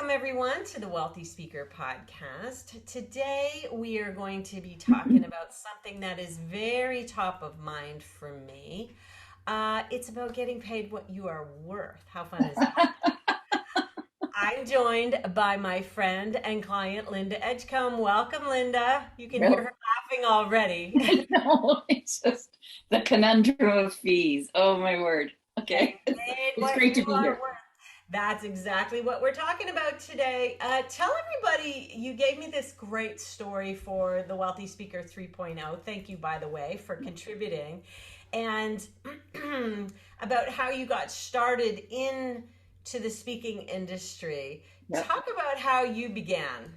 Welcome, everyone, to the Wealthy Speaker Podcast. Today, we are going to be talking about something that is very top of mind for me. It's about getting paid what you are worth. How fun is that? I'm joined by my friend and client, Linda Edgecombe. Welcome, Linda. You can hear Well, her laughing already. I know. It's just the conundrum of fees. Oh my word. Getting Okay. paid It's what great to you be are here. worth. That's exactly what we're talking about today. Tell everybody, you gave me this great story for the Wealthy Speaker 3.0. Thank you, by the way, for contributing. And about how you got started into the speaking industry. Yep. Talk about how you began.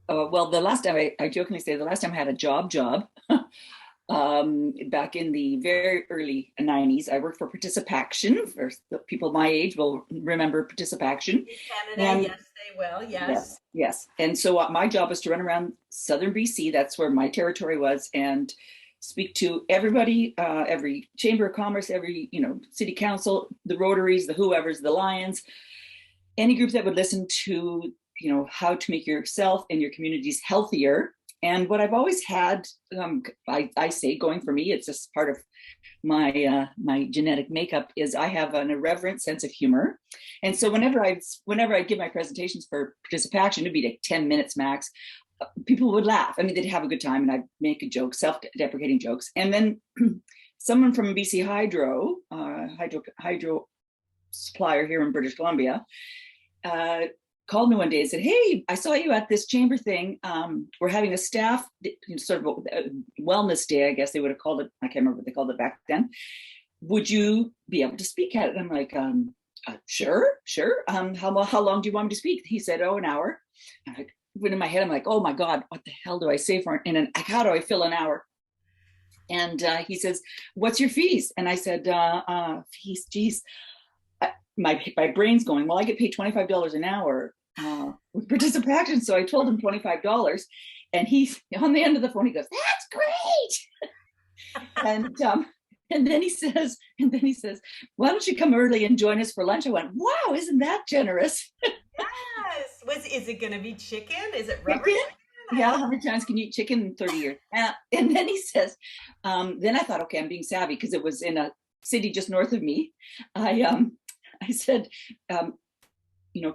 Well, the last time I jokingly say the last time I had a job, back in the very early 90s, I worked for Participaction. For the people my age will remember Participaction. In Canada, And yes, they will. Yes. yes, yes. And so my job was to run around southern BC. That's where my territory was, and speak to everybody, every chamber of commerce, every city council, the Rotaries, the whoever's, the Lions, any group that would listen to how to make yourself and your communities healthier. And what I've always had, I say, going for me, it's just part of my genetic makeup, is I have an irreverent sense of humor. And so whenever I give my presentations for Participation, it'd be like 10 minutes max. People would laugh. I mean, they'd have a good time, and I'd make a joke, self-deprecating jokes. And then someone from BC Hydro supplier here in British Columbia, uh, called me one day and said, "Hey, I saw you at this chamber thing. We're having a staff sort of a wellness day, I guess they would have called it. I can't remember what they called it back then. Would you be able to speak at it?" And I'm like, sure. How long do you want me to speak? He said, "Oh, an hour." I'm like, in my head, I'm like, "Oh my God, what the hell do I say for it? How do I fill an hour?" And he says, "What's your fees?" And I said, "Fees, geez." My brain's going, well, I get paid $25 an hour with Participation. So I told him $25. And he's on the end of the phone. He goes, "That's great." And then he says, "Why don't you come early and join us for lunch?" I went, "Wow, isn't that generous?" Yes. Is it going to be chicken? Is it rubber Chicken? chicken? I Yeah, love. how many times can you eat chicken in 30 years? And then he says, then I thought, okay, I'm being savvy because it was in a city just north of me. I said,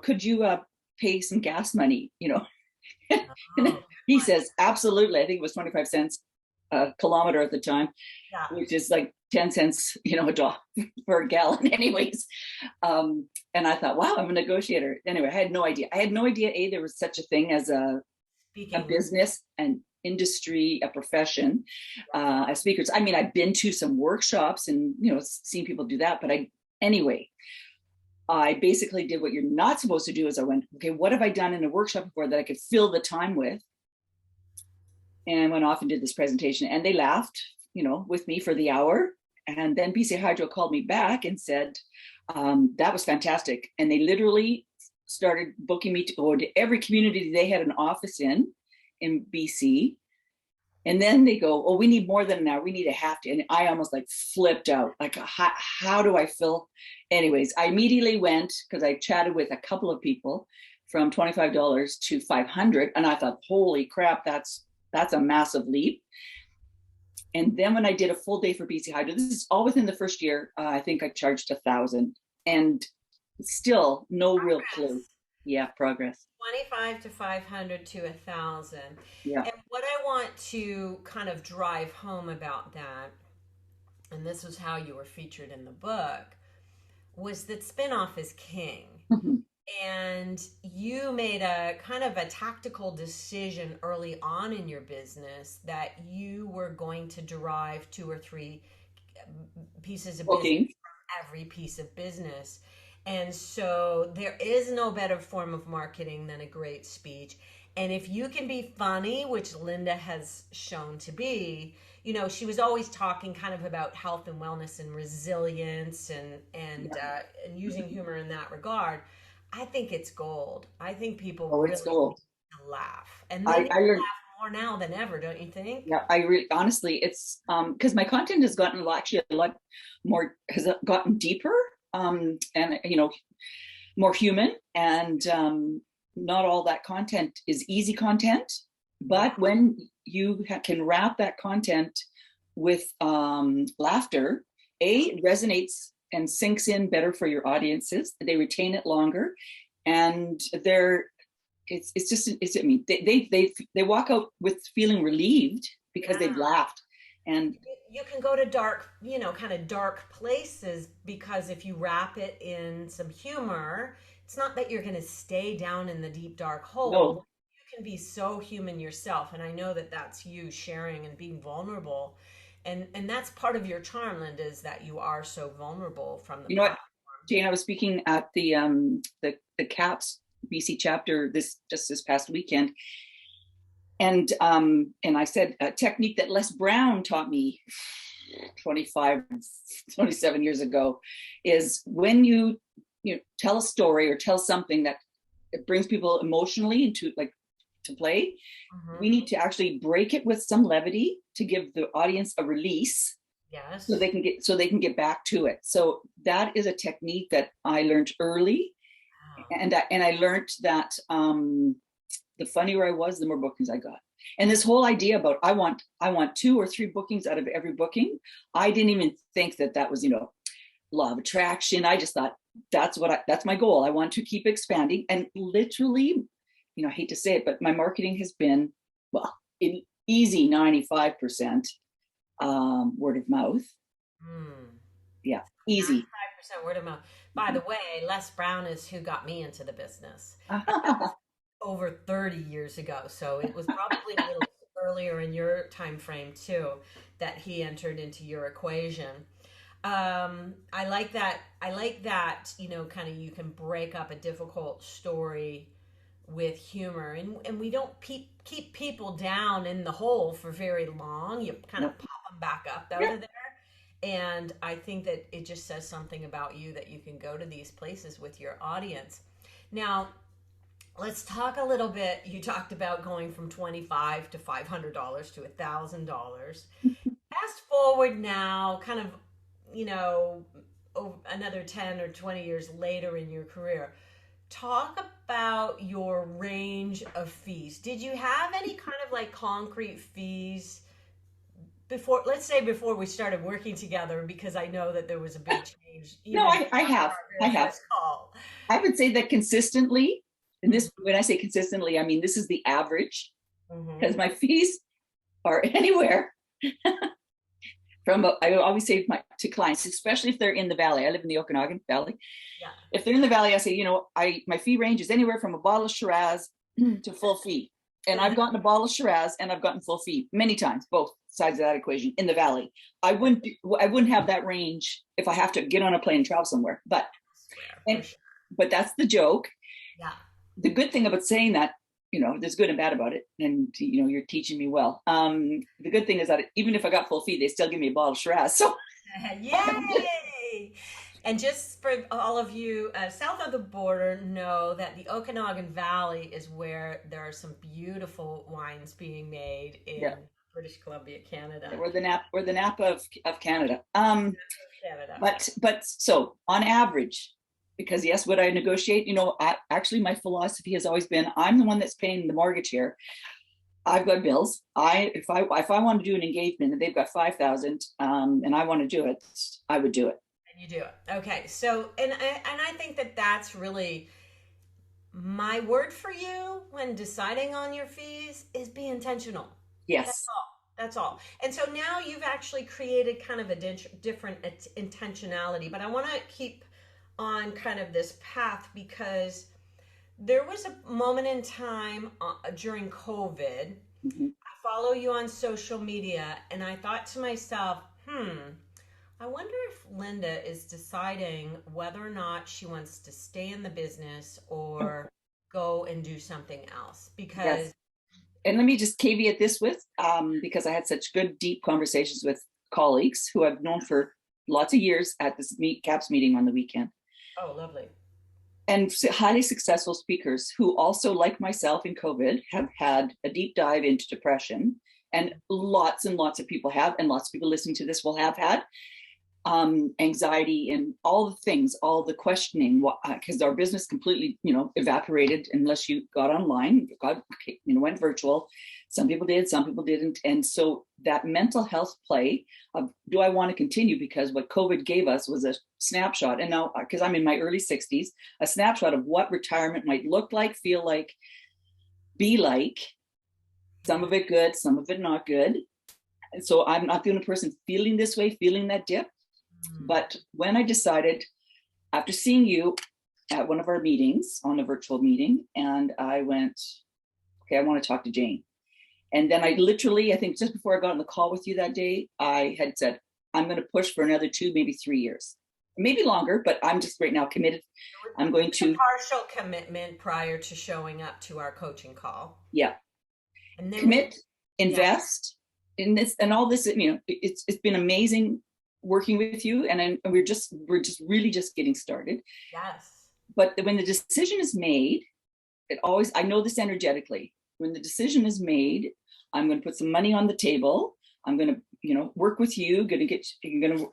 "Could you pay some gas money?" And Oh, he good one. says, "Absolutely." I think it was 25 cents a kilometer at the time, Yeah. which is like 10 cents, a dollar per gallon, anyways. And I thought, wow, I'm a negotiator. Anyway, I had no idea. A, there was such a thing as a Speaking. business, an industry, a profession, as speakers. I mean, I've been to some workshops and seen people do that, but anyway, I basically did what you're not supposed to do. Is I went, okay, what have I done in a workshop before that I could fill the time with? And went off and did this presentation, and they laughed, with me for the hour. And then BC Hydro called me back and said, that was fantastic. And they literally started booking me to go to every community they had an office in BC. And then they go, "Oh, we need more than an hour. We need a half day." And I almost like flipped out. Like, how do I fill? Anyways, I immediately went, because I chatted with a couple of people, from $25 to 500. And I thought, holy crap, that's a massive leap. And then when I did a full day for BC Hydro, this is all within the first year, I think I charged 1,000, and still no real clue. Yeah, progress. 25 to 500 to 1,000. Yeah. And what I want to kind of drive home about that, and this is how you were featured in the book, was that spinoff is king. Mhm. And you made a kind of a tactical decision early on in your business that you were going to derive two or three pieces of business Booking. from every piece of business. And so there is no better form of marketing than a great speech. And if you can be funny, which Linda has shown to be, she was always talking kind of about health and wellness and resilience and using humor in that regard. I think it's gold. I think people Oh, really it's gold. need to laugh, and they I, need I learned. to laugh more now than ever, don't you think? Yeah, I really, honestly, it's because my content has gotten a lot, actually a lot more, has gotten deeper. And more human, and not all that content is easy content. But when you can wrap that content with laughter, it resonates and sinks in better for your audiences. They retain it longer, and I mean, they walk out with feeling relieved because they've laughed. And you can go to dark, kind of dark places, because if you wrap it in some humor, it's not that you're going to stay down in the deep dark hole. no, You can be so human yourself, and I know that that's you sharing and being vulnerable, and that's part of your charm, Linda, is that you are so vulnerable from the you know what, platform. Jane, I was speaking at the CAPS BC chapter this past weekend, and I said a technique that Les Brown taught me 25, 27 years ago is when you tell a story or tell something that it brings people emotionally into like to play. We need to actually break it with some levity to give the audience a release, Yes. so they can get back to it. So that is a technique that I learned early. Wow. And I learned that the funnier I was, the more bookings I got. And this whole idea about I want 2 or 3 bookings out of every booking, I didn't even think that was law of attraction. I just thought that's my goal. I want to keep expanding, and literally, I hate to say it, but my marketing has been, well, easy 95% word of mouth. Yeah, easy. 95% word of mouth. By the way, Les Brown is who got me into the business over 30 years ago. So it was probably a little earlier in your time frame too that he entered into your equation. I like that. Kind of you can break up a difficult story with humor, and we don't keep people down in the hole for very long. You kind of pop them back up out of there. And I think that it just says something about you that you can go to these places with your audience. Now, let's talk a little bit. You talked about going from $25 to $500 to $1,000. Fast forward now, kind of, another 10 or 20 years later in your career. Talk about your range of fees. Did you have any kind of like concrete fees before we started working together? Because I know that there was a big change. No, I have. I would say that consistently, and this, when I say consistently, I mean this is the average, because my fees are anywhere from, I always say to clients, especially if they're in the Valley. I live in the Okanagan Valley. Yeah. If they're in the Valley, I say, my fee range is anywhere from a bottle of Shiraz to full fee. And I've gotten a bottle of Shiraz and I've gotten full fee many times, both sides of that equation in the Valley. I wouldn't have that range if I have to get on a plane and travel somewhere. But that's the joke. Yeah. The good thing about saying that, there's good and bad about it. And, you're teaching me well. The good thing is that even if I got full fee, they still give me a bottle of Shiraz. So yay! And just for all of you south of the border, know that the Okanagan Valley is where there are some beautiful wines being made in British Columbia, Canada. We're the Napa of Canada. But so on average, because yes, would I negotiate? Actually, my philosophy has always been I'm the one that's paying the mortgage here. I've got bills. If I want to do an engagement and they've got 5,000 and I want to do it, I would do it. And you do it. Okay. So and I think that that's really my word for you when deciding on your fees is be intentional. Yes. That's all. And so now you've actually created kind of a different intentionality, but I want to keep on kind of this path because there was a moment in time during COVID. I follow you on social media and I thought to myself, I wonder if Linda is deciding whether or not she wants to stay in the business or go and do something else. Because and let me just caveat this with, because I had such good, deep conversations with colleagues who I've known for lots of years at this CAPS meeting on the weekend. Oh, lovely. And highly successful speakers who also, like myself in COVID, have had a deep dive into depression. And lots of people have, and lots of people listening to this will have had. anxiety and all the things, all the questioning, because our business completely, evaporated unless you got online, went virtual. Some people did, some people didn't. And so that mental health play of, do I want to continue? Because what COVID gave us was a snapshot. And now, because I'm in my early 60s, a snapshot of what retirement might look like, feel like, be like. Some of it good, some of it not good. And so I'm not the only person feeling this way, feeling that dip. But when I decided, after seeing you at one of our meetings, on a virtual meeting, and I went, okay, I want to talk to Jane. And then I literally, I think just before I got on the call with you that day, I had said, I'm going to push for another 2, maybe 3 years, maybe longer, but I'm just right now committed. I'm going to partial commitment prior to showing up to our coaching call. Yeah. And then commit, invest in this and all this, it's been amazing working with you, and we're just really just getting started. Yes. But when the decision is made, I know this energetically. When the decision is made, I'm going to put some money on the table. I'm going to, work with you. I'm going to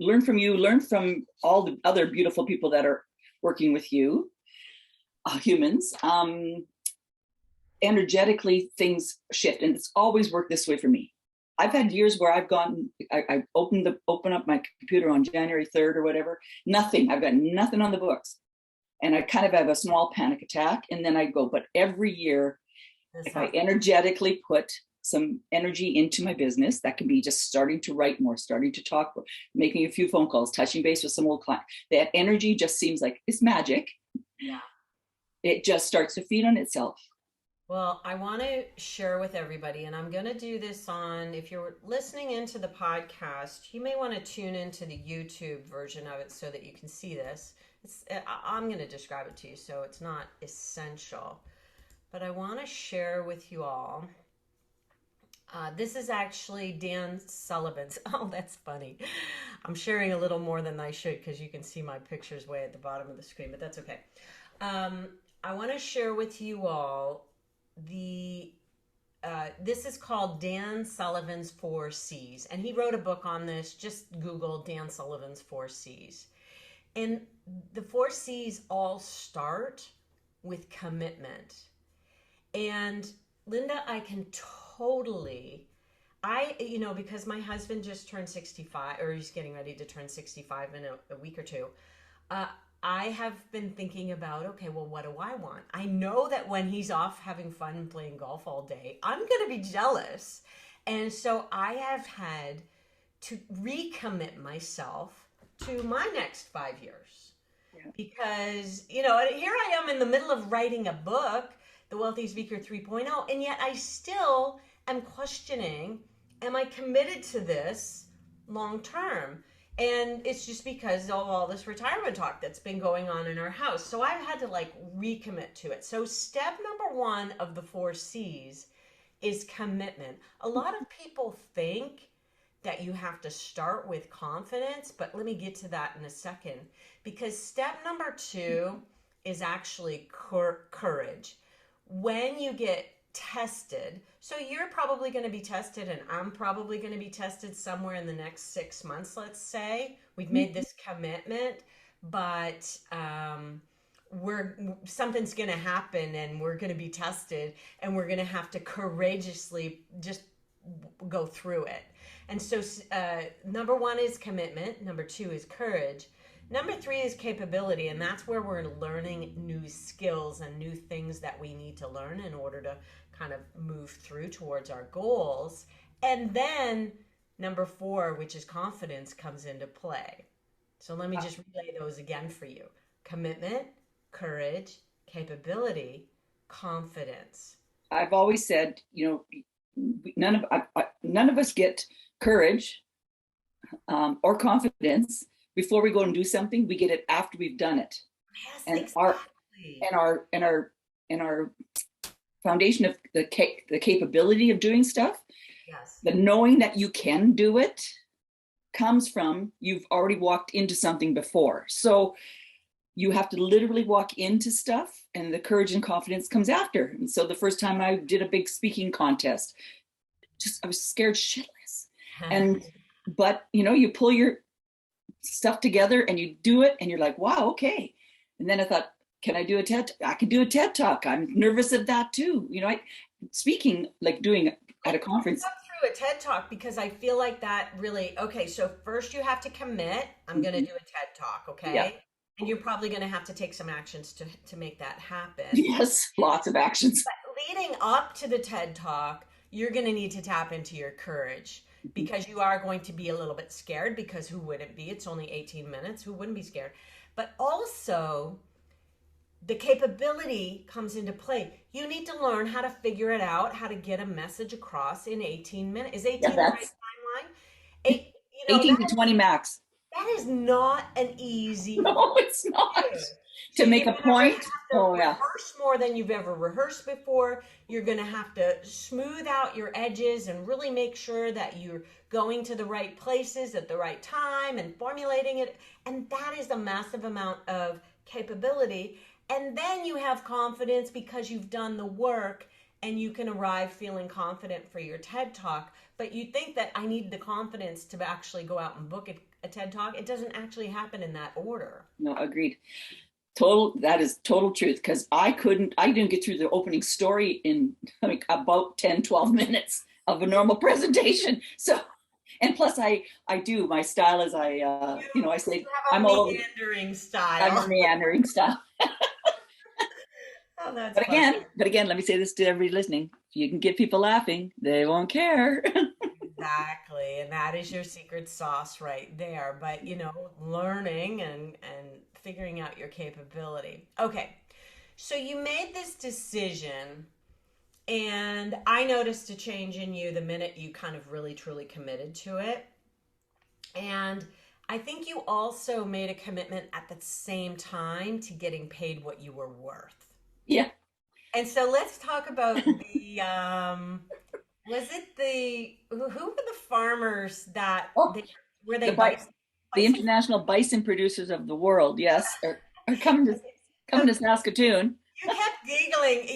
learn from you, learn from all the other beautiful people that are working with you, humans. Energetically, things shift, and it's always worked this way for me. I've had years where I open up my computer on January 3rd or whatever, nothing. I've got nothing on the books. And I kind of have a small panic attack, and then I go, but every year, if I energetically put some energy into my business, that can be just starting to write more, starting to talk, making a few phone calls, touching base with some old client. That energy just seems like it's magic. Yeah. It just starts to feed on itself. Well, I want to share with everybody, and I'm going to do this if you're listening into the podcast, you may want to tune into the YouTube version of it so that you can see this. I'm going to describe it to you, so it's not essential. But I want to share with you all. This is actually Dan Sullivan's. Oh, that's funny. I'm sharing a little more than I should because you can see my pictures way at the bottom of the screen, but that's okay. I want to share with you all this is called Dan Sullivan's 4 C's, and he wrote a book on this. Just Google Dan Sullivan's 4 C's, and the 4 C's all start with commitment. And Linda, I can totally, because my husband just turned 65, or he's getting ready to turn 65 in a week or two. I have been thinking about, okay, well, what do I want? I know that when he's off having fun and playing golf all day, I'm going to be jealous. And so I have had to recommit myself to my next 5 years. Yeah. Because, here I am in the middle of writing a book, The Wealthy Speaker 3.0, and yet I still am questioning, am I committed to this long term? And it's just because of all this retirement talk that's been going on in our house. So I've had to recommit to it. So step number 1 of the 4 C's is commitment. A lot of people think that you have to start with confidence, but let me get to that in a second. Because step number 2 is actually courage. When you get tested, so you're probably going to be tested, and I'm probably going to be tested somewhere in the next 6 months, let's say. We've made this commitment, but something's going to happen, and we're going to be tested, and we're going to have to courageously just go through it. And so number 1 is commitment, number 2 is courage, number 3 is capability, and that's where we're learning new skills and new things that we need to learn in order to kind of move through towards our goals. And then number 4, which is confidence, comes into play. So let me just relay those again for you. Commitment, courage, capability, confidence. I've always said, none of us get courage or confidence before we go and do something. We get it after we've done it. Yes, and exactly. our foundation of the capability of doing stuff, yes, the knowing that you can do it, comes from you've already walked into something before. So you have to literally walk into stuff, and the courage and confidence comes after. And so the first time I did a big speaking contest, I was scared shitless. But you pull stuff together and you do it and you're like, wow, okay. And then I thought, can I do a TED? I could do a TED talk. I'm nervous of that too. Speaking, like doing at a conference. Up through a TED talk because I feel like that really, okay, so first you have to commit, I'm going to Mhm. do a TED talk, Yeah. okay? And you're probably going to have to take some actions to make that happen. Yes. Lots of actions. Leading up to the TED talk, you're going to need to tap into your courage Mhm. because you are going to be a little bit scared because who wouldn't be? It's only 18 minutes. Who wouldn't be scared? But also, the capability comes into play. You need to learn how to figure it out, how to get a message across in 18 minutes. Is Yeah, 18 the right that's timeline? Eight, 18 to 20 max. that is not an easy thing No, it's to not. do. So To you're make a gonna have point. to Oh, yeah. rehearse more than you've ever rehearsed before. You're gonna have to smooth out your edges and really make sure that you're going to the right places at the right time and formulating it. And that is a massive amount of capability. And then you have confidence because you've done the work and you can arrive feeling confident for your TED talk. But you think that I need the confidence to actually go out and book a TED talk. It doesn't actually happen in that order. No, agreed. That is total truth because I didn't get through the opening story in like about 10, 12 minutes of a normal presentation. So, and plus I do, my style is I You say have I'm a all over, meandering I'm a style. meandering style. Oh, that's But funny. again, but again, let me say this to everybody listening. If you can get people laughing, they won't care. Exactly. And that is your secret sauce right there. But, learning and figuring out your capability. Okay. So you made this decision, and I noticed a change in you the minute you kind of really truly committed to it. And I think you also made a commitment at the same time to getting paid what you were worth. Yeah. And so let's talk about the was it who were the farmers that Oh, they were the they bite. The bison? international bison producers of the world, yes, are coming to Saskatoon. You kept giggling.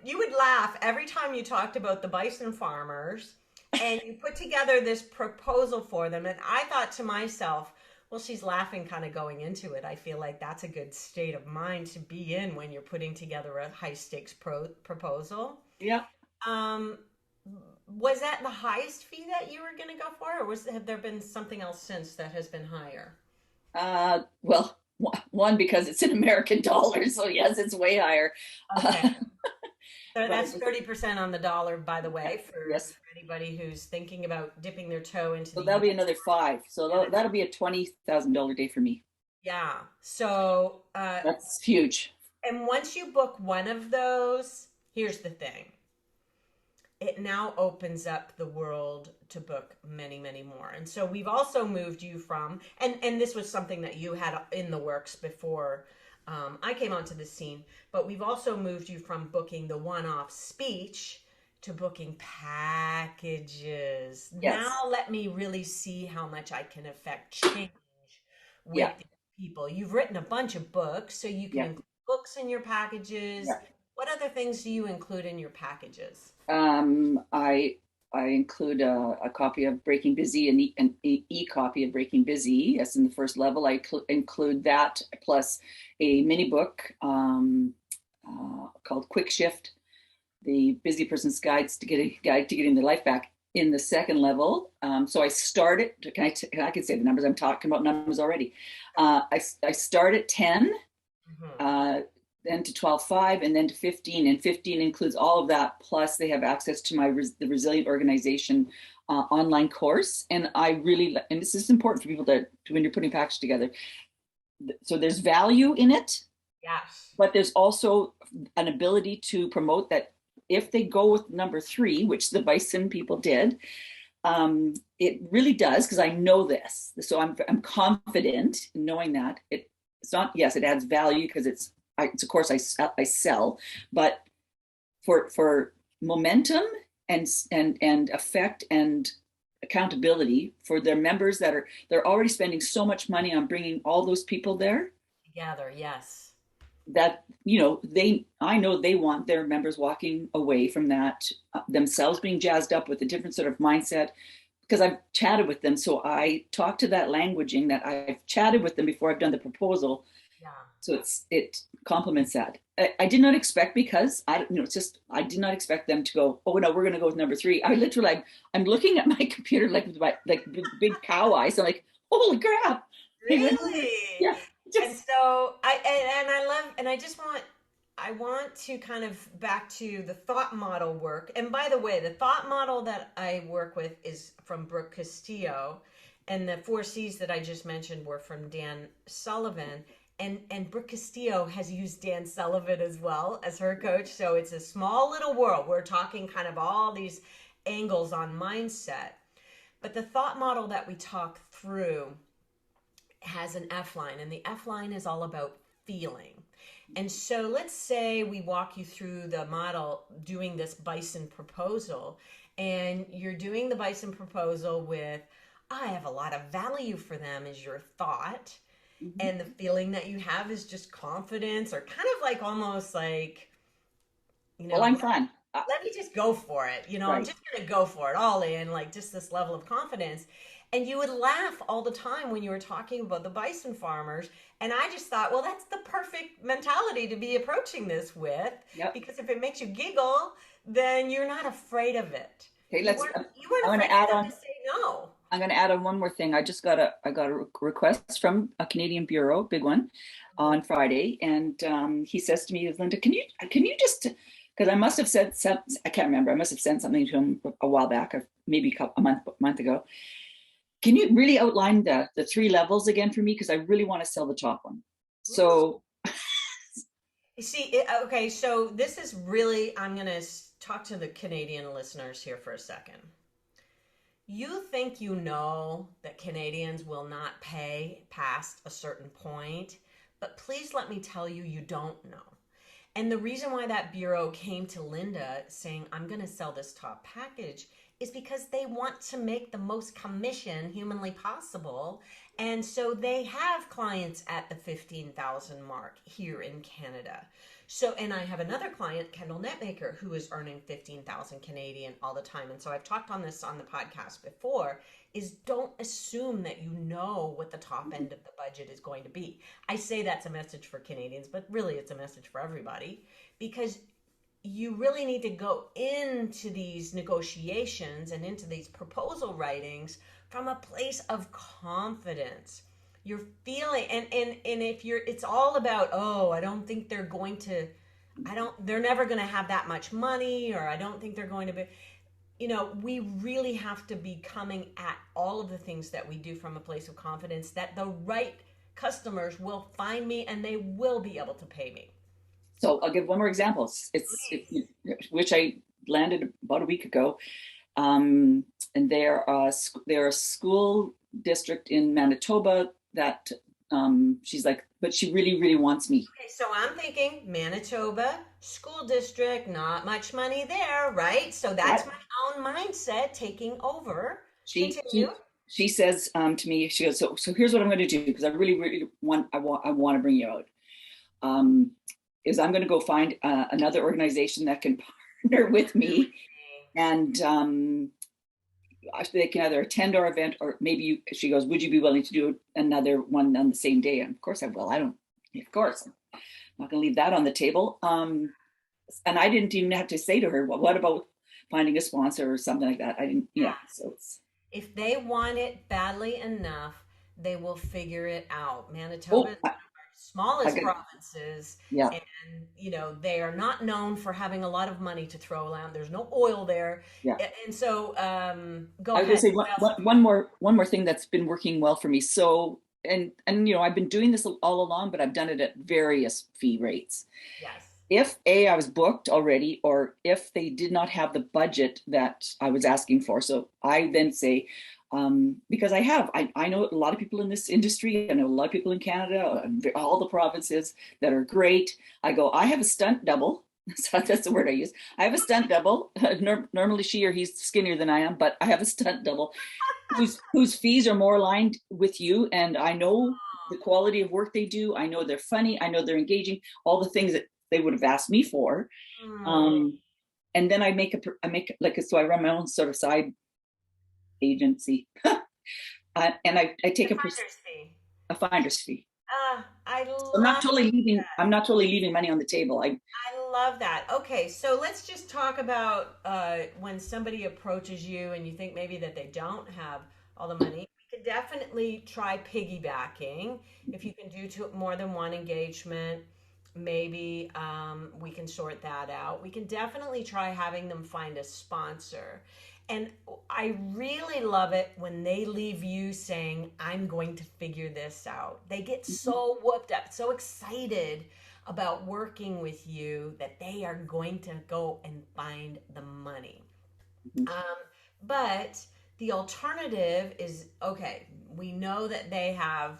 You would laugh every time you talked about the bison farmers, and you put together this proposal for them. And I thought to myself, well, she's laughing kind of going into it. I feel like that's a good state of mind to be in when you're putting together a high stakes proposal. Yeah. Um, was that the highest fee that you were going to go for, or have there been something else since that has been higher? Well, one because it's in American dollars, so yes, it's way higher. Okay. So But that's 30% on the dollar, by the way, for yes, anybody who's thinking about dipping their toe into so the that'll be US. another five. So that'll be a $20,000 day for me. Yeah. So, That's huge. and once you book one of those, here's the thing. It now opens up the world to book many, many more. And so we've also moved you from, and this was something that you had in the works before I came onto the scene, but we've also moved you from booking the one-off speech to booking packages. Yes. Now let me really see how much I can affect change with Yeah. these people. You've written a bunch of books, so you can Yeah. include books in your packages. Yeah. What other things do you include in your packages? I include a copy of Breaking Busy and an e-copy of Breaking Busy. That's in the first level. I include that plus a mini book called Quick Shift, the busy person's guide to getting their life back in the second level. So I started. I can say the numbers. I'm talking about numbers already. I start at 10. Mhm. Uh, then to 12.5 and then to 15, and 15 includes all of that, plus they have access to the resilient organization online course. And this is important for people to when you're putting package together, so there's value in it, Yes. but there's also an ability to promote that if they go with number 3, which the bison people did. It really does, because I know this, so I'm confident in knowing that it's not, yes, it adds value because it's of course I sell, but for momentum and effect and accountability for their members they're already spending so much money on bringing all those people there, Together, yes. that I know they want their members walking away from that themselves being jazzed up with a different sort of mindset, because I've chatted with them. So I talk to that languaging that I've chatted with them before I've done the proposal. Yeah. So it complements that. I did not expect, because it's just, I did not expect them to go, oh no, we're going to go with number three. I literally, I'm looking at my computer like with my like big cow eyes. I'm like, holy crap. Really? Yeah, And just so and I love, and I want to kind of back to the thought model work. And by the way, the thought model that I work with is from Brooke Castillo, and the four C's that I just mentioned were from Dan Sullivan. And Brooke Castillo has used Dan Sullivan as well as her coach. So it's a small little world. We're talking kind of all these angles on mindset. But the thought model that we talk through has an F line, and the F line is all about feeling. And so let's say we walk you through the model doing this bison proposal, and you're doing the bison proposal with, I have a lot of value for them, is your thought. mhm. And the feeling that you have is just confidence, or kind of like almost like, you Well, know, I'm fine. let me just go for it. I'm Right. just going to go for it all in, like just this level of confidence. And you would laugh all the time when you were talking about the bison farmers. And I just thought, well, that's the perfect mentality to be approaching this with, Yep. because if it makes you giggle, then you're not afraid of it. Okay, You let's, weren't, you weren't I'm going afraid to for add them on, to say no. I'm going to add on one more thing. I got a request from a Canadian bureau, big one, on Friday, and he says to me, Linda, can you just, because I must have said some, I can't remember. I must have sent something to him a while back, or maybe a month ago. Can you really outline the three levels again for me? Because I really want to sell the top one. So You see, okay, so this is really, I'm going to talk to the Canadian listeners here for a second. You think you know that Canadians will not pay past a certain point, but please let me tell you, you don't know. And the reason why that bureau came to Linda saying, I'm going to sell this top package, is because they want to make the most commission humanly possible. And so they have clients at the 15,000 mark here in Canada. So, and I have another client, Kendall Netmaker, who is earning 15,000 Canadian all the time. And so I've talked on this on the podcast before, is don't assume that you know what the top end of the budget is going to be. I say that's a message for Canadians, but really it's a message for everybody, because you really need to go into these negotiations and into these proposal writings from a place of confidence. You're feeling, and if you're, it's all about, oh, I don't think they're going to, they're never going to have that much money, or I don't think they're going to be, we really have to be coming at all of the things that we do from a place of confidence that the right customers will find me and they will be able to pay me. so I'll give one more example. Please. Which I landed about a week ago. And they're a school district in Manitoba that she's like, but she really, really wants me. Okay, so I'm thinking Manitoba school district, not much money there, right? So that's That my own mindset taking over. she Continue. she she says to me, she goes, so here's what I'm going to do, because I really, really want to bring you out. Um, is I'm going to go find another organization that can partner with me, and they can either attend our event, or maybe she goes, would you be willing to do another one on the same day? And of course I will. Of course, I'm not going to leave that on the table. And I didn't even have to say to her, well, what about finding a sponsor or something like that? I didn't, yeah. So it's, If they want it badly enough, they will figure it out. Manitoba oh, is one of our smallest got, provinces, yeah. and they are not known for having a lot of money to throw around. There's no oil there, Yeah. and so go I was going to ahead. say What else? one more thing that's been working well for me. So, and I've been doing this all along, but I've done it at various fee rates. Yes. If I was booked already, or if they did not have the budget that I was asking for. So I then say, because I know a lot of people in this industry, I know a lot of people in Canada, all the provinces that are great. I go, I have a stunt double. So that's the word I use. I have a stunt double. Normally she or he's skinnier than I am, but I have a stunt double whose fees are more aligned with you. And I know the quality of work they do. I know they're funny. I know they're engaging, all the things that they would have asked me for. Hmm. And then I make like, so I run my own sort of side agency. And I The take finder's fee. a finder's fee. I So I'm not love totally leaving. that. I'm not totally leaving money on the table. I love that. Okay, so let's just talk about when somebody approaches you and you think maybe that they don't have all the money. We can definitely try piggybacking. If you can do more than one engagement, maybe we can sort that out. We can definitely try having them find a sponsor. And I really love it when they leave you saying, I'm going to figure this out. They get so whooped up, so excited about working with you that they are going to go and find the money. Mhm. Um, but the alternative is okay, we know that they have,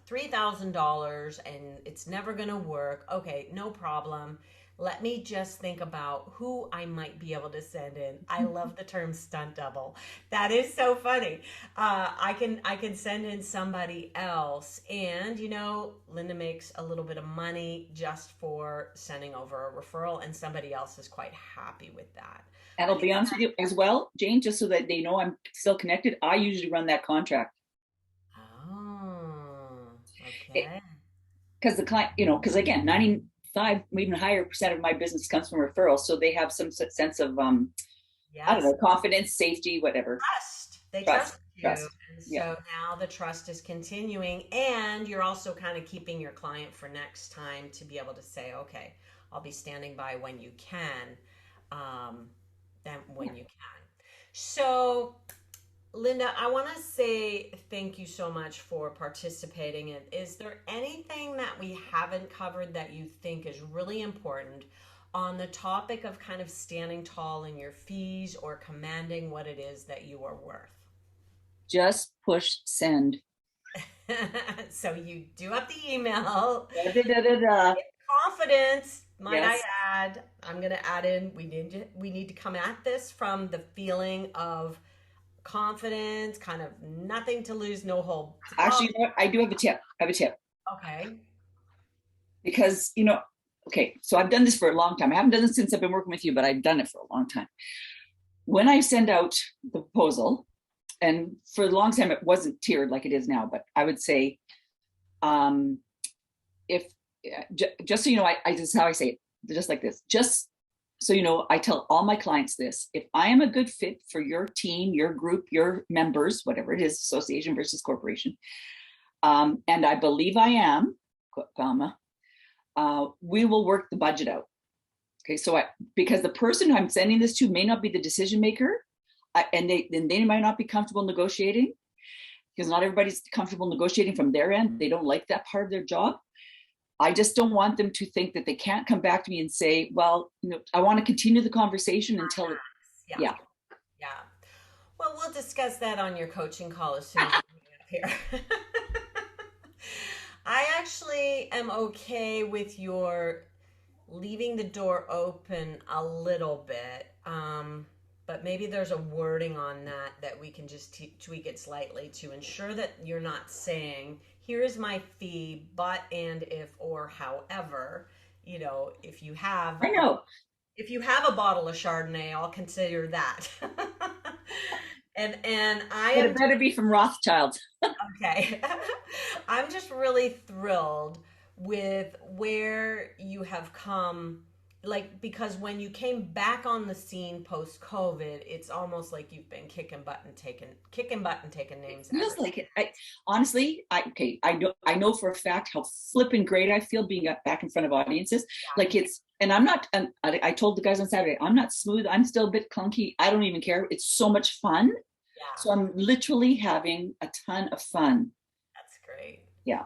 $3,000 and it's never going to work. Okay, no problem. Let me just think about who I might be able to send in. I love the term stunt double. That is so funny. I can send in somebody else, and Linda makes a little bit of money just for sending over a referral, and somebody else is quite happy with that. And I I'll think be honest with you as well, Jane, just so that they know I'm still connected. I usually run that contract. Oh, okay. Because the client, because again, 95, even higher percent of my business comes from referrals. So they have some sense of, I don't Yes. know, confidence, safety, whatever. Trust. They Trust, trust you. trust. And Yeah. so now the trust is continuing, and you're also kind of keeping your client for next time to be able to say, okay, I'll be standing by when you can, um, then when you can. So Linda, I want to say thank you so much for participating. And is there anything that we haven't covered that you think is really important on the topic of kind of standing tall in your fees or commanding what it is that you are worth? Just push send. So you do up the email. Da, da, da, da, da. Confidence, might I Yes. add. I'm going to add in we need to come at this from the feeling of confidence, kind of nothing to lose, no hold. Oh, Actually, you know what? I do have a tip. I have a tip okay. because, okay, so I've done this for a long time. I haven't done this since I've been working with you, but I've done it for a long time. When I send out the proposal, and for a long time it wasn't tiered like it is now, but I would say, um, if just so you know, I this is how I say it, just like this. Just so you know, I tell all my clients this: if I am a good fit for your team, your group, your members, whatever it is, association versus corporation, and I believe I am, comma, we will work the budget out. Okay, so because the person who I'm sending this to may not be the decision maker, and they might not be comfortable negotiating, because not everybody's comfortable negotiating from their end. They don't like that part of their job. I just don't want them to think that they can't come back to me and say, well, I want to continue the conversation until it, Yeah. yeah. Yeah. Well, we'll discuss that on your coaching call as soon as we get up here. I actually am okay with your leaving the door open a little bit. But maybe there's a wording on that we can just tweak it slightly to ensure that you're not saying, here is my fee, but, and, if, or, however, if you have I know. if you have a bottle of Chardonnay, I'll consider that. And I But am it better be from Rothschild. okay. I'm just really thrilled with where you have come. Like, because when you came back on the scene post COVID, it's almost like you've been kicking butt and taking names ever Feels like since. it. Honestly, I know for a fact how flipping great I feel being back in front of audiences. Like it's, and I'm not. And I told the guys on Saturday, I'm not smooth. I'm still a bit clunky. I don't even care. It's so much fun. Yeah, So I'm literally having a ton of fun. that's great. Yeah.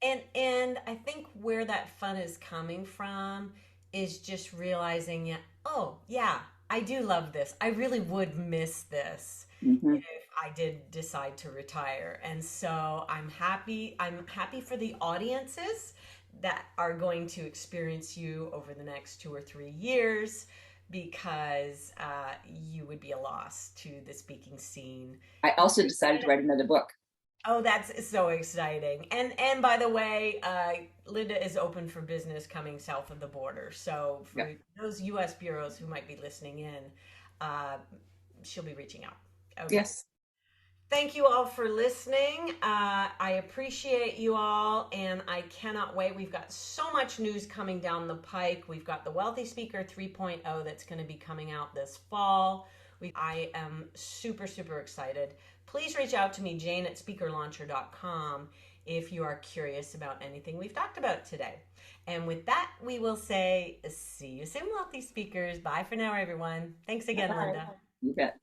And I think where that fun is coming from is just realizing, yeah, oh yeah, I do love this. I really would miss this Mm-hmm. if I did decide to retire. And so I'm happy. I'm happy for the audiences that are going to experience you over the next 2 or 3 years, because you would be a loss to the speaking scene. I also decided to write another book. Oh, that's so exciting. And by the way, Linda is open for business coming south of the border. So Yeah. for those US bureaus who might be listening in, uh, she'll be reaching out. Okay. Yes. Thank you all for listening. I appreciate you all, and I cannot wait. We've got so much news coming down the pike. We've got the Wealthy Speaker 3.0 that's going to be coming out this fall. I am super, super excited. Please reach out to me, Jane at speakerlauncher.com, if you are curious about anything we've talked about today. And with that, we will say, see you soon, Wealthy Speakers. Bye for now, everyone. Thanks again, Bye. Linda. You bet.